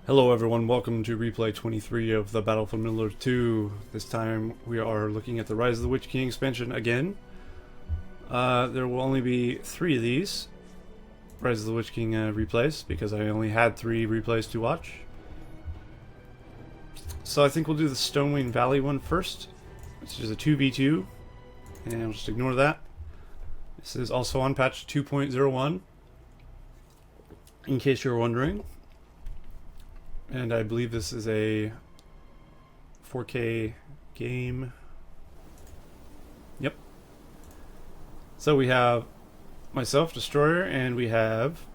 Hello everyone, welcome to replay 23 of the Battle for Middle-earth 2. This time we are looking at the Rise of the Witch King expansion again. There will only be 3 of these Rise of the Witch King replays, because I only had 3 replays to watch. So I think we'll do the Stonewain Valley one first, which is a 2v2, and we'll just ignore that. This is also on patch 2.01, in case you're wondering. And I believe this is a 4K game. Yep. So we have myself, Destroyer, and we have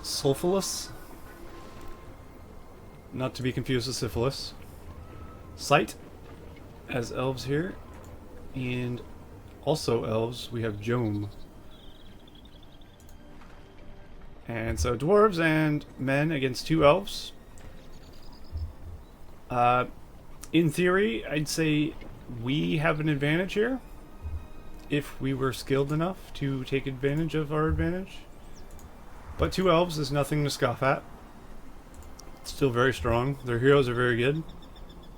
Sulphilus. Not to be confused with Syphilis. Sight as elves here. And also elves, we have Jome. And so dwarves and men against 2 elves. In theory, I'd say we have an advantage here, if we were skilled enough to take advantage of our advantage. But 2 elves is nothing to scoff at. Still very strong. Their heroes are very good.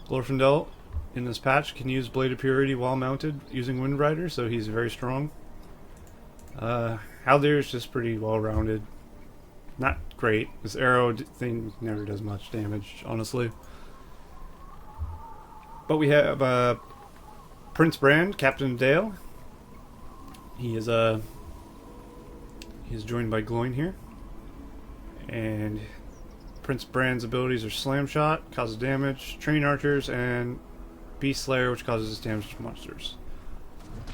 Glorfindel in this patch can use Blade of Purity while mounted using Wind Rider, so he's very strong. Haldir is just pretty well rounded. Not great. This arrow thing never does much damage, honestly. But we have Prince Brand, Captain Dale. He is joined by Gloin here. And Prince Brand's abilities are Slam Shot, causes damage, Train Archers, and Beast Slayer, which causes damage to monsters.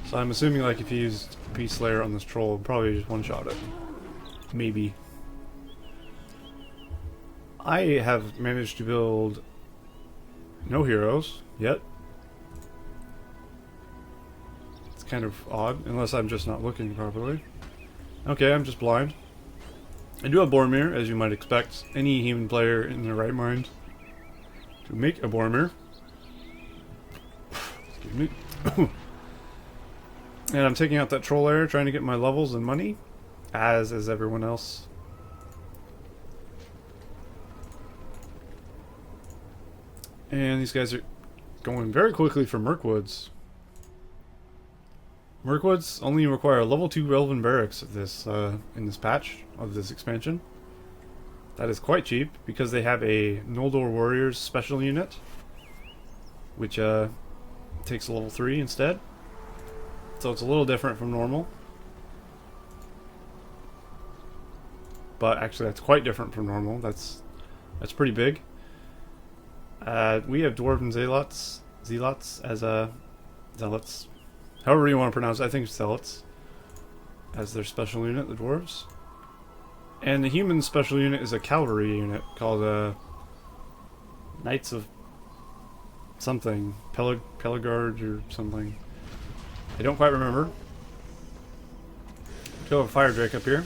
So I'm assuming, like, if you used Beast Slayer on this troll, it'd probably just one-shot it. Maybe. I have managed to build no heroes yet. It's kind of odd, unless I'm just not looking properly. Okay, I'm just blind. I do have Boromir, as you might expect any human player in their right mind to make a Boromir. Excuse me. And I'm taking out that troll lair, trying to get my levels and money, as is everyone else. And these guys are going very quickly for Mirkwoods. Mirkwoods only require a level 2 Elven barracks of this, in this patch of this expansion. That is quite cheap because they have a Noldor Warriors special unit, which takes a level 3 instead. So it's a little different from normal. But actually that's quite different from normal. That's pretty big. We have Dwarven Zealots as Zealots. However you want to pronounce it, I think it's Zealots. As their special unit, the Dwarves. And the human special unit is a cavalry unit called Knights of something. Pelagard or something. I don't quite remember. We have a Fire Drake up here.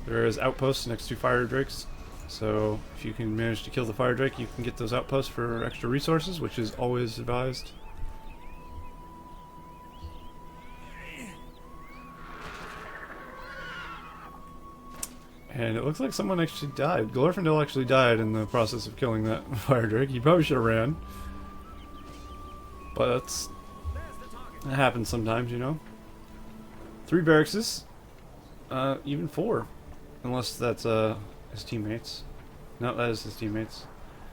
There is outposts next to Fire Drakes. So if you can manage to kill the Fire Drake, you can get those outposts for extra resources, which is always advised. And it looks like someone actually died. Glorfindel actually died in the process of killing that Fire Drake. He probably should have ran. But that happens sometimes, you know. 3 barracks. Even 4. Unless that's his teammates. No, that is his teammates.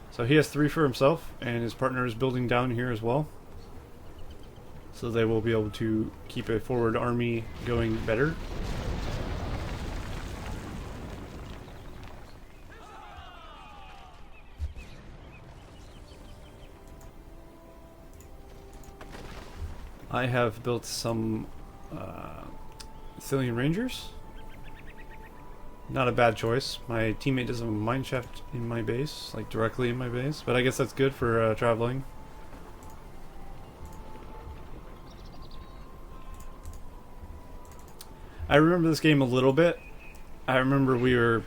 So he has 3 for himself, and his partner is building down here as well. So they will be able to keep a forward army going better. I have built some Ithilien Rangers. Not a bad choice. My teammate does have a mineshaft in my base, like directly in my base, but I guess that's good for traveling. I remember this game a little bit. I remember we were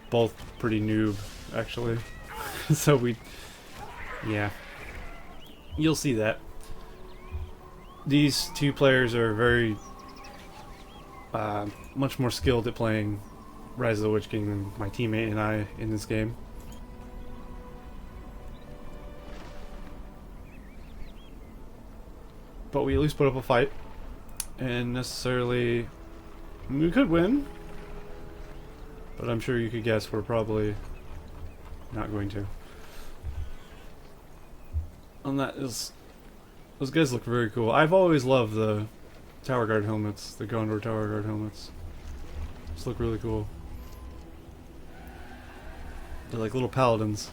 both pretty noob, actually. So yeah. You'll see that. These 2 players are very much more skilled at playing Rise of the Witch King than my teammate and I in this game. But we at least put up a fight. And necessarily... we could win. But I'm sure you could guess we're probably not going to. And that is... those guys look very cool. I've always loved the Tower Guard helmets. The Gondor Tower Guard helmets. Just look really cool. They're like little paladins.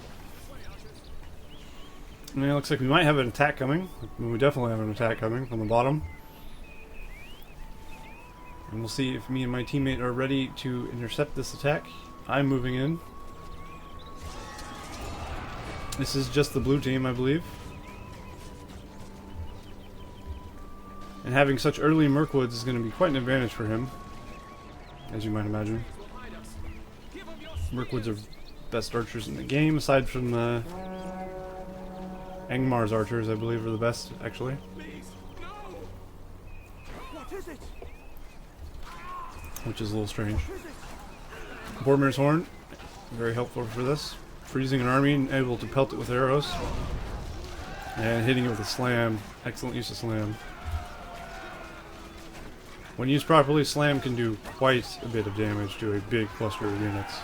I mean, it looks like we might have an attack coming. We definitely have an attack coming from the bottom. And we'll see if me and my teammate are ready to intercept this attack. I'm moving in. This is just the blue team, I believe. And having such early Mirkwoods is going to be quite an advantage for him, as you might imagine. Mirkwoods are best archers in the game, aside from the Angmar's archers, I believe, are the best, actually. Which is a little strange. Bormir's Horn, very helpful for this. Freezing an army and able to pelt it with arrows. And hitting it with a slam. Excellent use of slam. When used properly, slam can do quite a bit of damage to a big cluster of units.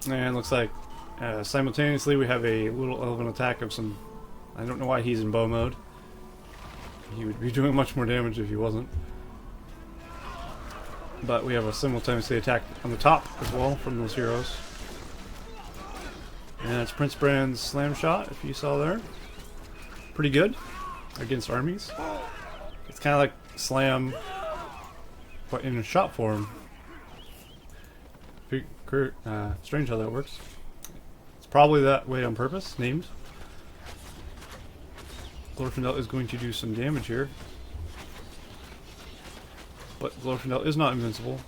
And looks like simultaneously we have a little elven attack of some... I don't know why he's in bow mode. He would be doing much more damage if he wasn't. But we have a simultaneously attack on the top as well from those heroes. And it's Prince Brand's slam shot, if you saw there. Pretty good against armies. It's kind of like slam, but in a shot form. Strange how that works. It's probably that way on purpose, named. Glorfindel is going to do some damage here. But Glorfindel is not invincible.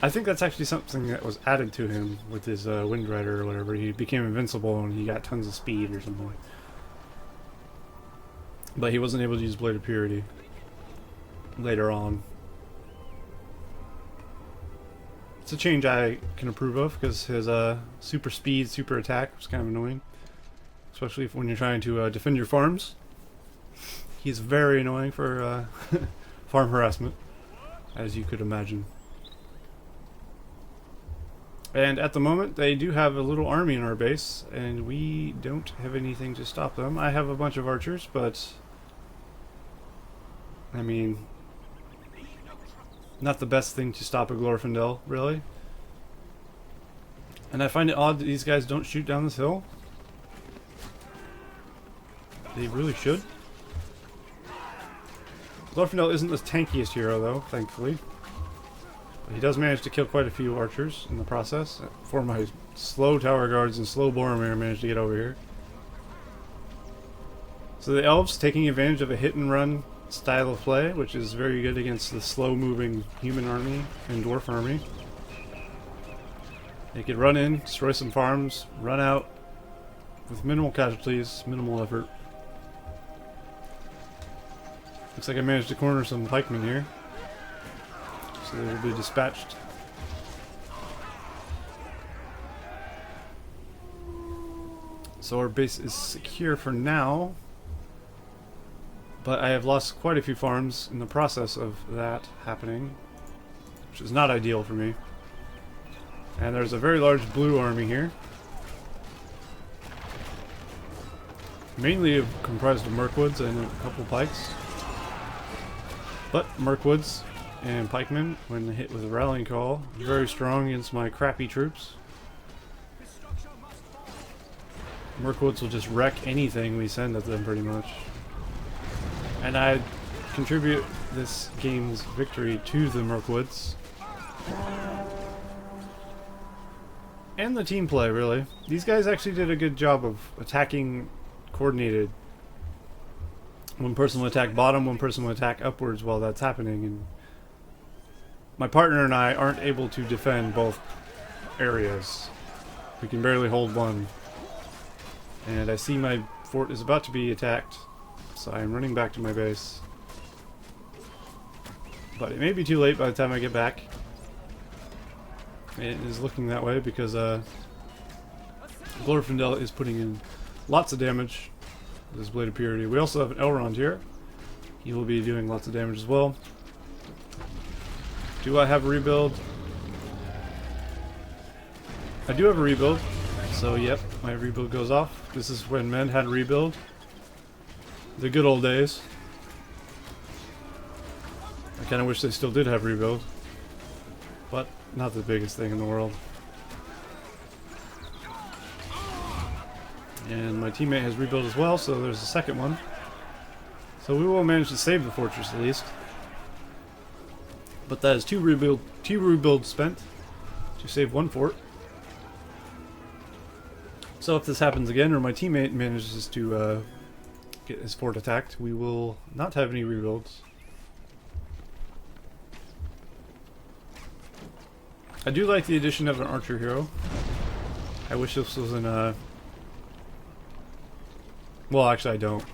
I think that's actually something that was added to him with his Wind Rider or whatever. He became invincible and he got tons of speed or something. But he wasn't able to use Blade of Purity later on. It's a change I can approve of because his super speed, super attack was kind of annoying. Especially when you're trying to defend your farms. He's very annoying for farm harassment, as you could imagine. And at the moment, they do have a little army in our base, and we don't have anything to stop them. I have a bunch of archers, but... I mean... not the best thing to stop a Glorfindel, really. And I find it odd that these guys don't shoot down this hill. They really should. Glorfindel isn't the tankiest hero, though, thankfully. But he does manage to kill quite a few archers in the process. For my slow tower guards and slow Boromir managed to get over here. So the elves taking advantage of a hit and run style of play, which is very good against the slow moving human army and dwarf army. They could run in, destroy some farms, run out with minimal casualties, minimal effort. Looks like I managed to corner some pikemen here. So they will be dispatched. So our base is secure for now. But I have lost quite a few farms in the process of that happening. Which is not ideal for me. And there's a very large blue army here. Mainly comprised of Mirkwoods and a couple pikes. But Mirkwoods and pikemen, when hit with a rallying call, very strong against my crappy troops. Mirkwoods will just wreck anything we send at them pretty much. And I contribute this game's victory to the Mirkwoods. And the team play, really. These guys actually did a good job of attacking coordinated. One person will attack bottom, one person will attack upwards while that's happening. And my partner and I aren't able to defend both areas. We can barely hold one. And I see my fort is about to be attacked. So I am running back to my base. But it may be too late by the time I get back. It is looking that way because Glorfindel is putting in lots of damage with his Blade of Purity. We also have an Elrond here. He will be doing lots of damage as well. Do I have a rebuild? I do have a rebuild. So yep, my rebuild goes off. This is when men had a rebuild. The good old days. I kind of wish they still did have rebuild. But not the biggest thing in the world. And my teammate has rebuild as well, so there's a second one. So we will manage to save the fortress at least. But that is two rebuilds spent to save one fort. So if this happens again, or my teammate manages to get his fort attacked, we will not have any rebuilds. I do like the addition of an archer hero. I wish this was in a... Well, actually I don't.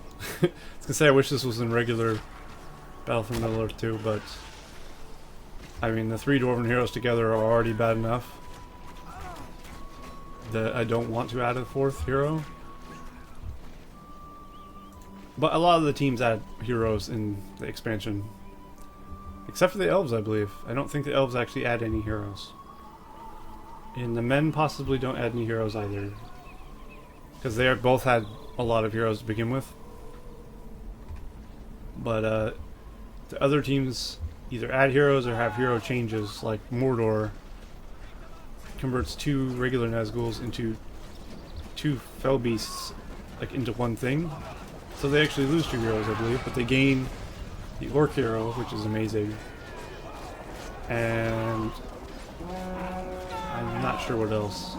I was gonna say I wish this was in regular Battlefield Middle-earth 2, but... I mean, the 3 Dwarven heroes together are already bad enough. That I don't want to add a 4th hero. But a lot of the teams add heroes in the expansion. Except for the elves, I believe. I don't think the elves actually add any heroes. And the men possibly don't add any heroes either. Because they both had a lot of heroes to begin with. But the other teams either add heroes or have hero changes, like Mordor converts 2 regular Nazguls into 2 Fell Beasts, like into one thing. So they actually lose 2 heroes, I believe, but they gain the Orc hero, which is amazing. And I'm not sure what else.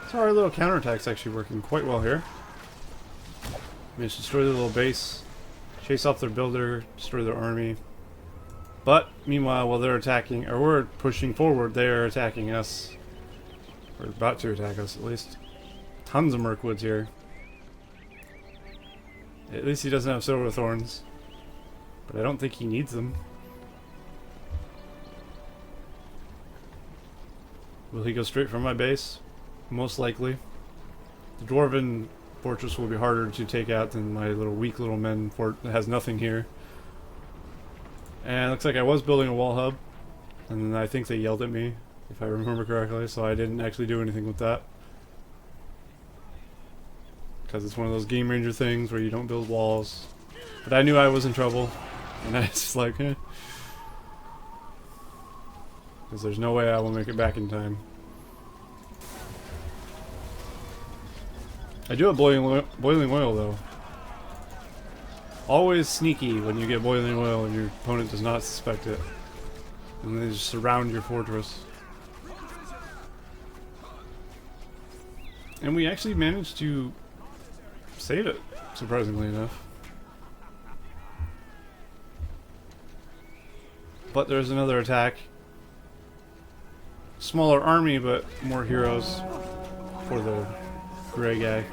So our little counterattack's actually working quite well here. Managed to destroy their little base, chase off their builder, destroy their army. But meanwhile, while they're attacking, or we're pushing forward, they're attacking us. Or about to attack us, at least. Tons of Mirkwoods here. At least he doesn't have Silver Thorns. But I don't think he needs them. Will he go straight from my base? Most likely. The Dwarven fortress will be harder to take out than my little weak little men fort that has nothing here. And it looks like I was building a wall hub, and then I think they yelled at me, if I remember correctly, so I didn't actually do anything with that. Because it's one of those GameRanger things where you don't build walls. But I knew I was in trouble, and I was just like, eh. Because there's no way I will make it back in time. I do have boiling oil though. Always sneaky when you get boiling oil and your opponent does not suspect it. And they just surround your fortress. And we actually managed to save it, surprisingly enough. But there's another attack. Smaller army, but more heroes for the gray guy.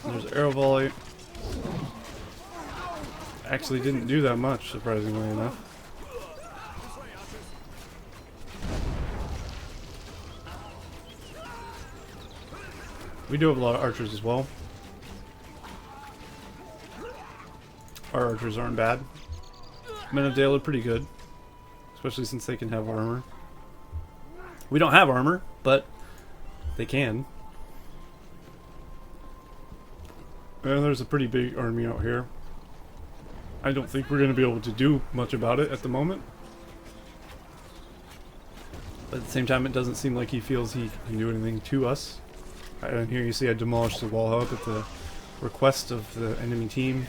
There's arrow volley. Actually didn't do that much, surprisingly enough. We do have a lot of archers as well. Our archers aren't bad. Men of Dale are pretty good, especially since they can have armor. We don't have armor, but they can. And there's a pretty big army out here. I don't think we're going to be able to do much about it at the moment. But at the same time, it doesn't seem like he feels he can do anything to us. And here you see I demolished the wall hub at the request of the enemy team,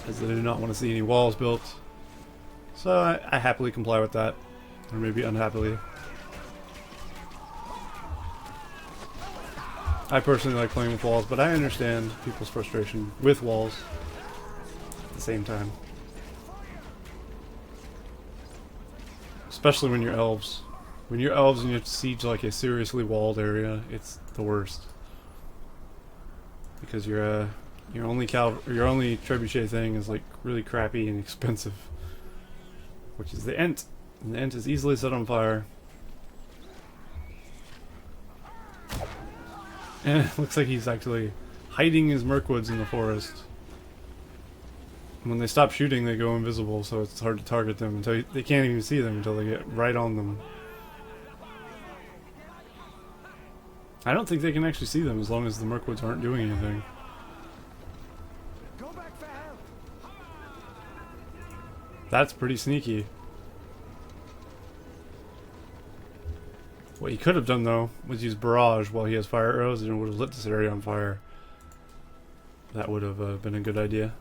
as they do not want to see any walls built. So I happily comply with that, or maybe unhappily. I personally like playing with walls, but I understand people's frustration with walls. the same time. Especially when you're elves. When you're elves and you have to siege like a seriously walled area, it's the worst. Because your only trebuchet thing is like really crappy and expensive. Which is the Ent. And the Ent is easily set on fire. And it looks like he's actually hiding his Mirkwoods in the forest. When they stop shooting, they go invisible, so it's hard to target them until they can't even see them until they get right on them. I don't think they can actually see them as long as the Mirkwoods aren't doing anything. That's pretty sneaky. What he could have done, though, was use barrage while he has fire arrows, and it would have lit this area on fire. That would have been a good idea.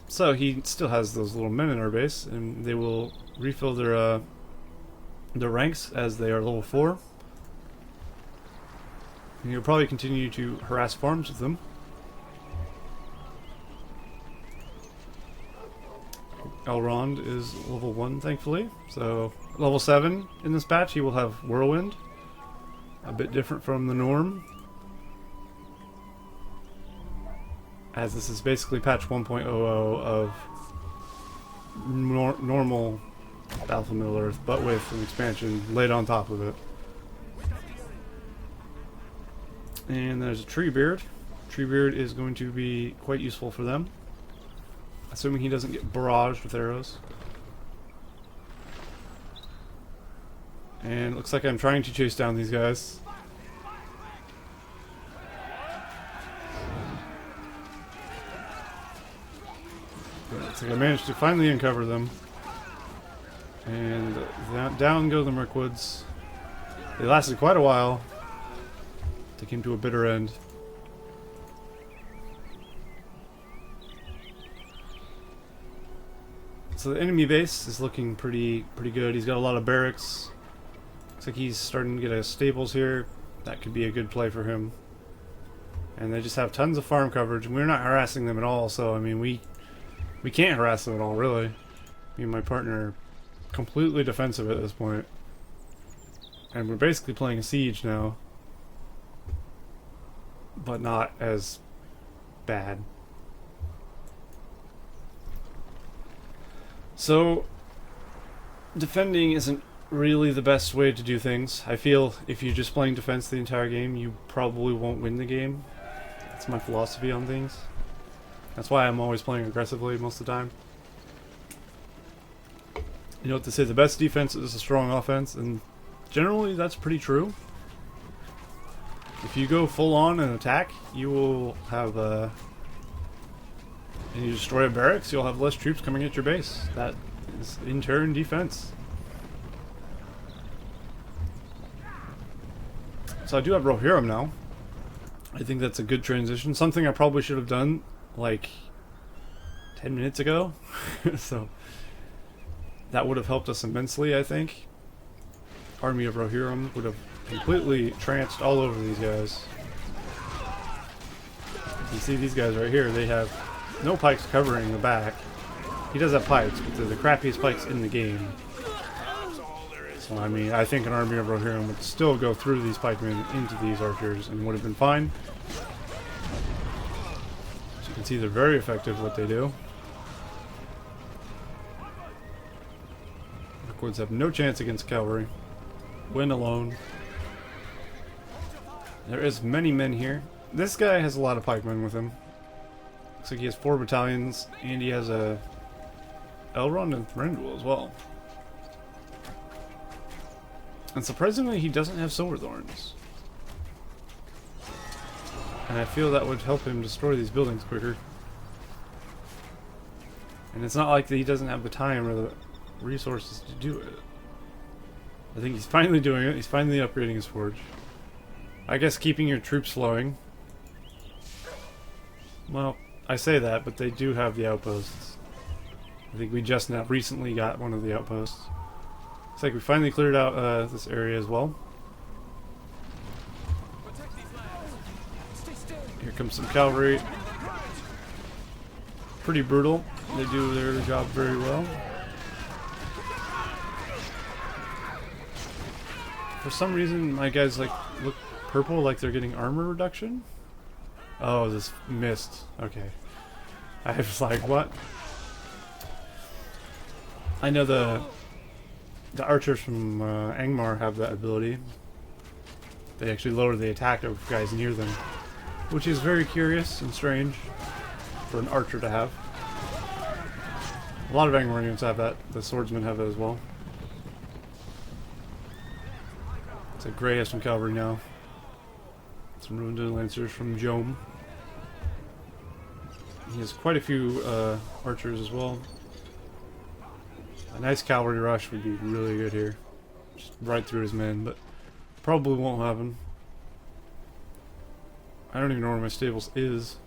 So he still has those little men in our base, and they will refill their ranks as they are level 4. And he'll probably continue to harass farms with them. Elrond is level 1, thankfully. So level 7 in this batch, he will have Whirlwind. A bit different from the norm, as this is basically patch 1.00 of normal Battlefield Middle-earth, but with an expansion laid on top of it. And there's a Treebeard. Treebeard is going to be quite useful for them, assuming he doesn't get barraged with arrows. And it looks like I'm trying to chase down these guys. Looks like I managed to finally uncover them. And down go the Mirkwoods. They lasted quite a while. They came to a bitter end. So the enemy base is looking pretty good. He's got a lot of barracks. Looks like he's starting to get a stables here. That could be a good play for him. And they just have tons of farm coverage. We're not harassing them at all, so I mean we can't harass them at all, really. Me and my partner are completely defensive at this point. And we're basically playing a siege now. But not as bad. So, defending isn't really the best way to do things. I feel if you're just playing defense the entire game, you probably won't win the game. That's my philosophy on things. That's why I'm always playing aggressively most of the time. You know what they say, the best defense is a strong offense, and generally that's pretty true. If you go full on and attack, you will have and you destroy a barracks, you'll have less troops coming at your base. That is in turn defense. So I do have Rohirrim now. I think that's a good transition. Something I probably should have done like 10 minutes ago. So that would have helped us immensely, I think. Army of Rohirrim would have completely tranced all over these guys. You see these guys right here, they have no pikes covering the back. He does have pikes, but they're the crappiest pikes in the game. So I mean, I think an army of Rohirrim would still go through these pikemen into these archers and would have been fine. As you can see, they're very effective at what they do. Mirkwoods have no chance against cavalry. Win alone. There is many men here. This guy has a lot of pikemen with him. Looks like he has 4 battalions, and he has a Elrond and Thranduil as well. And surprisingly, he doesn't have Silverthorns. And I feel that would help him destroy these buildings quicker. And it's not like that he doesn't have the time or the resources to do it. I think he's finally doing it. He's finally upgrading his forge. I guess keeping your troops flowing. Well, I say that, but they do have the outposts. I think we just now recently got one of the outposts. Looks like we finally cleared out this area as well. Here comes some cavalry. pretty brutal. They do their job very well. For some reason, my guys like look purple, like they're getting armor reduction. Oh, this missed. Okay. I was like, what? I know the archers from Angmar have that ability. They actually lower the attack of guys near them, which is very curious and strange for an archer to have. A lot of Angmar units have that. The swordsmen have that as well. It's a Grey has some cavalry now. Some Ruined Lancers from Jome. He has quite a few archers as well. A nice cavalry rush would be really good here. Just right through his men, but probably won't happen. I don't even know where my stables is,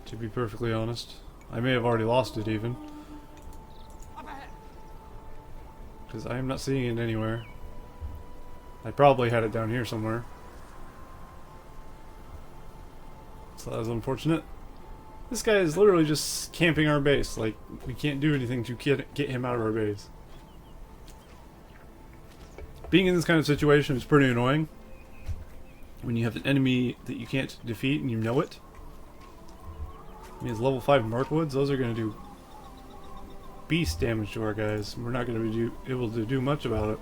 to be perfectly honest. I may have already lost it even. Because I am not seeing it anywhere. I probably had it down here somewhere. So that was unfortunate. This guy is literally just camping our base. Like, we can't do anything to get him out of our base. Being in this kind of situation is pretty annoying. When you have an enemy that you can't defeat and you know it. I mean, it's level 5 Markwoods. Those are going to do beast damage to our guys. We're not going to be able to do much about it.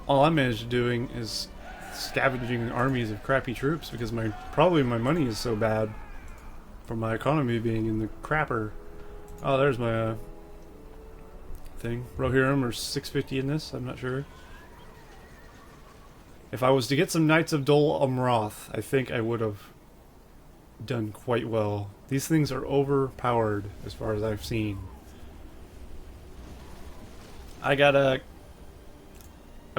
All I'm managed to doing is scavenging armies of crappy troops because probably my money is so bad from my economy being in the crapper. Oh, there's my thing. Rohirrim or 650 in this, I'm not sure. If I was to get some Knights of Dol Amroth, I think I would have done quite well. These things are overpowered as far as I've seen. I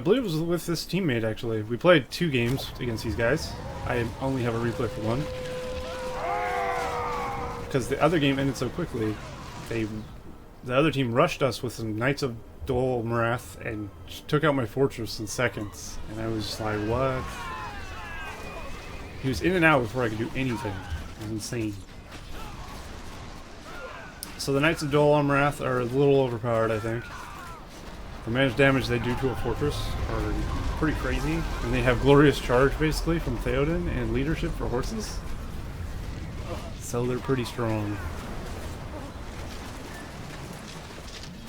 believe it was with this teammate actually. We played 2 games against these guys. I only have a replay for one. Because the other game ended so quickly. The other team rushed us with some Knights of Dol Amroth and took out my fortress in seconds. And I was just like, what? He was in and out before I could do anything. It was insane. So the Knights of Dol Amroth are a little overpowered, I think. The managed damage they do to a fortress are pretty crazy. And they have Glorious Charge, basically, from Theoden and Leadership for horses. So they're pretty strong.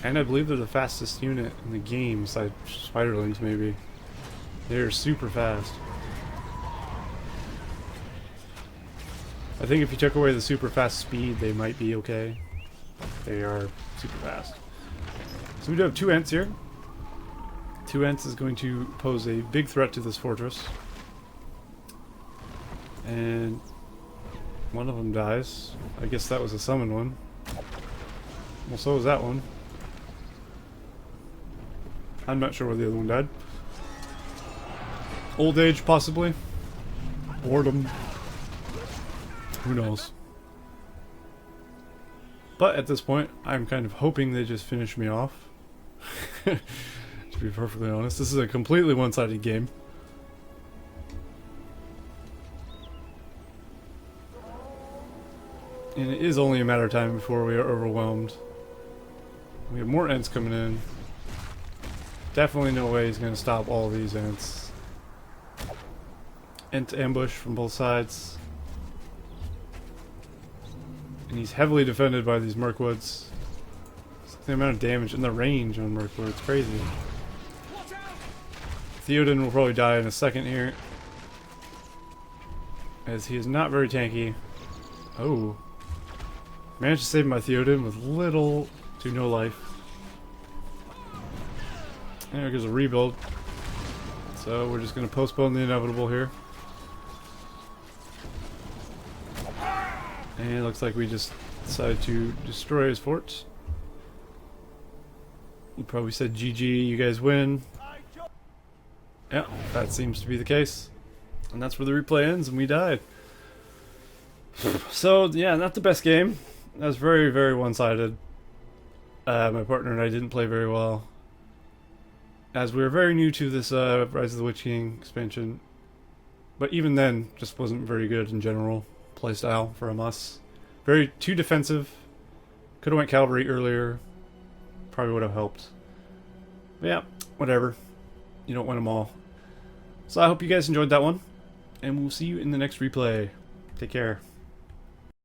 And I believe they're the fastest unit in the game, besides Spiderlings, maybe. They're super fast. I think if you took away the super fast speed, they might be okay. They are super fast. So we do have 2 Ents here. 2 Ents is going to pose a big threat to this fortress. And one of them dies. I guess that was a summon one. Well, so was that one. I'm not sure where the other one died. Old age, possibly. Boredom. Who knows? But at this point, I'm kind of hoping they just finish me off. To be perfectly honest, this is a completely one-sided game. And it is only a matter of time before we are overwhelmed. We have more Ents coming in. Definitely no way he's going to stop all these Ents. Ent ambush from both sides. And he's heavily defended by these Mirkwoods. The amount of damage and the range on Mirkwood, it's crazy. Theoden will probably die in a second here, as he is not very tanky. Oh. Managed to save my Theoden with little to no life. And there goes a rebuild. So we're just going to postpone the inevitable here. And it looks like we just decided to destroy his fort. He probably said GG, you guys win. Yeah, that seems to be the case. And that's where the replay ends, and we died. So, yeah, not the best game. That was very, very one-sided. My partner and I didn't play very well, as we were very new to this Rise of the Witch King expansion. But even then, just wasn't very good in general. playstyle for a muss. Very too defensive. Could have went cavalry earlier. Probably would have helped. But yeah, whatever. You don't win them all. So I hope you guys enjoyed that one. And we'll see you in the next replay. Take care.